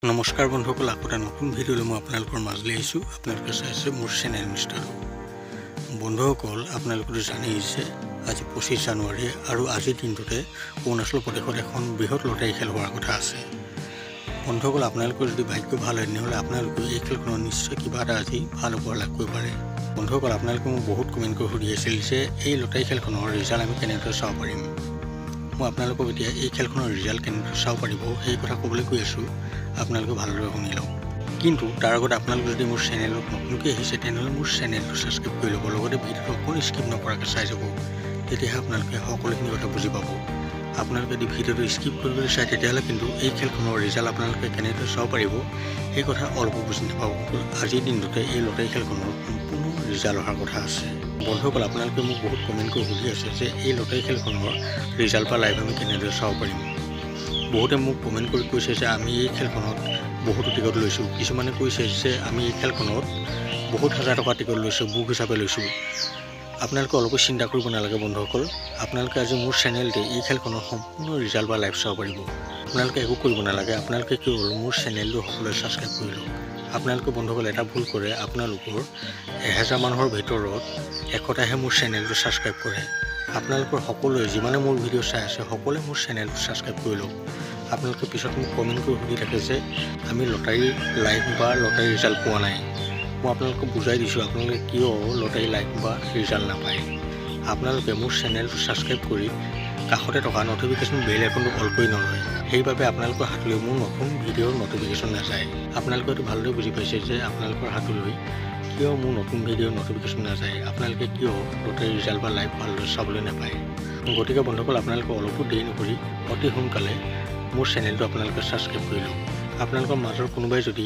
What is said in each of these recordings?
নমস্কাৰ বন্ধুসকল, আকৌ এটা নতুন ভিডিঅ'লৈ মই আপোনালোকৰ মাজলৈ আহিছোঁ। আপোনালোকে চাইছে মোৰ চেনেল নিষ্ঠাটো। বন্ধুসকল, আপোনালোকে জানেই যে আজি 25 জানুৱাৰী আৰু আজিৰ দিনটোতে অৰুণাচল প্ৰদেশত এখন বৃহৎ লটাৰী খেল হোৱাৰ কথা আছে। বন্ধুসকল, আপোনালোকৰ যদি ভাগ্য ভাল হয় তেনেহ'লে আপোনালোকে এই খেলখনত নিশ্চয় কিবা এটা আজি ভাল উপহাৰ লাভ কৰিব পাৰে। বন্ধুসকল, আপোনালোকে মোক বহুত কমেণ্ট কৰি সুধি আছিল যে এই লটাৰী খেলখনৰ ৰিজাল্ট আমি কেনেদৰে চাব পাৰিম। মই আপোনালোকক এতিয়া এই খেলখনৰ ৰিজাল্ট কেনেদৰে চাব পাৰিব সেই কথা ক'বলৈ কৈ আছোঁ। আপোনালোকে ভালদৰে শুনি লওক। কিন্তু তাৰ আগত আপোনালোকে যদি মোৰ চেনেলত নতুনকৈ আহিছে তেনেহ'লে মোৰ চেনেলটো ছাবস্ক্ৰাইব কৰি ল'ব, লগতে ভিডিঅ'টো অকণো স্কিপ নকৰাকৈ চাই যাব। তেতিয়াহে আপোনালোকে সকলোখিনি কথা বুজি পাব। আপোনালোকে যদি ভিডিঅ'টো স্কিপ কৰিবলৈ চায় তেতিয়াহ'লে কিন্তু এই খেলখনৰ ৰিজাল্ট আপোনালোকে কেনেদৰে চাব পাৰিব সেই কথা অলপো বুজি নাপাব। আজিৰ দিনটোতে এই লটাৰী খেলখনৰ সম্পূৰ্ণ ৰিজাল্ট অহাৰ কথা আছে। বন্ধুসকল, আপোনালোকে মোক বহুত কমেণ্ট কৰি সুধি আছে যে এই লটাৰী খেলখনৰ ৰিজাল্ট বা লাইভ আমি কেনেদৰে চাব পাৰিম। বহুতে মোক কমেণ্ট কৰি কৈছে যে আমি এই খেলখনত বহুতো টিকট লৈছোঁ। কিছুমানে কৈছে যে আমি এই খেলখনত বহুত হাজাৰ টকা টিকট লৈছোঁ, বুক হিচাপে লৈছোঁ। আপোনালোকে অলপো চিন্তা কৰিব নালাগে বন্ধুসকল। আপোনালোকে আজি মোৰ চেনেলতে এই খেলখনৰ সম্পূৰ্ণ ৰিজাল্ট বা লাইভ চাব পাৰিব। আপোনালোকে একো কৰিব নালাগে। আপোনালোকে কি হ'ল, মোৰ চেনেলটো সকলোৱে ছাবস্ক্ৰাইব কৰি লওক। আপোনালোকে বন্ধুসকল এটা ভুল কৰে, আপোনালোকৰ 1000 মানুহৰ ভিতৰত 100টাহে মোৰ চেনেলটো ছাবস্ক্ৰাইব কৰে। আপোনালোকৰ সকলোৱে যিমানে মোৰ ভিডিঅ' চাই আছে সকলোৱে মোৰ চেনেলটো ছাবস্ক্ৰাইব কৰি লওক। আপোনালোকে পিছত মোক কমেণ্ট কৰি সুধি থাকে যে আমি লটাৰী লাইভ বা লটাৰী ৰিজাল্ট পোৱা নাই। মই আপোনালোকক বুজাই দিছোঁ আপোনালোকে কিয় লটাৰী লাইভ বা ৰিজাল্ট নাপায়। আপোনালোকে মোৰ চেনেলটো ছাবস্ক্ৰাইব কৰি কাষতে থকা নটিফিকেশ্যন বেল আইকনটো অল কৰি নলয়। সেইবাবে আপোনালোকৰ হাতলৈ মোৰ নতুন ভিডিঅ'ৰ নটিফিকেশ্যন নাযায়। আপোনালোকে এইটো ভালদৰে বুজি পাইছে যে আপোনালোকৰ হাতলৈ কিয় মোৰ নতুন ভিডিঅ'ৰ নটিফিকেশ্যন নাযায়, আপোনালোকে কিয় লটাৰী ৰিজাল্ট বা লাইভ ভালদৰে চাবলৈ নাপায়। গতিকে বন্ধুসকল, আপোনালোকে অলপো দেৰি নকৰি অতি সোনকালে মোৰ চেনেলটো আপোনালোকে ছাবস্ক্ৰাইব কৰি লওক। আপোনালোকৰ মাজৰ কোনোবাই যদি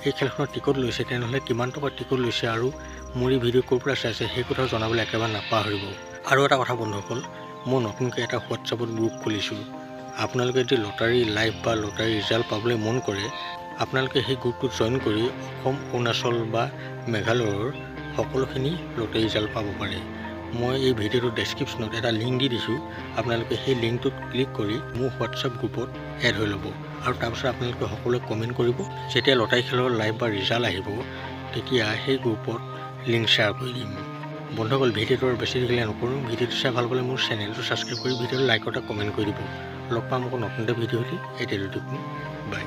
এই খেলখনৰ টিকট লৈছে তেনেহ'লে কিমান টকা টিকট লৈছে আৰু মোৰ এই ভিডিঅ' ক'ৰ পৰা চাইছে সেই কথাও জনাবলৈ একেবাৰে নাপাহৰিব। আৰু এটা কথা বন্ধুসকল, মই নতুনকৈ এটা হোৱাটছআপত গ্ৰুপ খুলিছোঁ। আপোনালোকে যদি লটাৰী লাইভ বা লটাৰী ৰিজাল্ট পাবলৈ মন কৰে আপোনালোকে সেই গ্ৰুপটোত জইন কৰি অসম, অৰুণাচল বা মেঘালয়ৰ সকলোখিনি লটাৰী ৰিজাল্ট পাব পাৰে। মই এই ভিডিঅ'টোৰ ডেছক্ৰিপশ্যনত এটা লিংক দি দিছোঁ। আপোনালোকে সেই লিংকটোত ক্লিক কৰি মোৰ হোৱাটছআপ গ্ৰুপত এড হৈ ল'ব। আৰু তাৰপিছত আপোনালোকে সকলোৱে কমেণ্ট কৰিব। যেতিয়া লটাৰী খেলৰ লাইভ বা ৰিজাল্ট আহিব তেতিয়া সেই গ্ৰুপত লিংক শ্বেয়াৰ কৰি দিম। বন্ধুসকল, ভিডিঅ'টো আৰু বেছি দেৰিলৈ নকৰোঁ। ভিডিঅ'টো চাই ভাল পালে মোৰ চেনেলটো ছাবস্ক্ৰাইব কৰি ভিডিঅ'টো লাইক এটা কমেণ্ট কৰি দিব। লগ পাম আকৌ নতুন এটা ভিডিঅ'তে। এতিয়ালৈ বাই।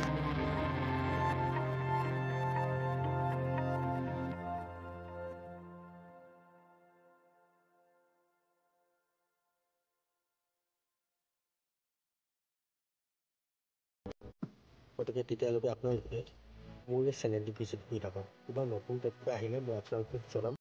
গতিকে তেতিয়ালৈকে আপোনালোকে মোৰ এই চেনেলটো ভিজিট কৰি থাকক। কিবা নতুন তথ্য আহিলে মই আপোনালোকক জনাম।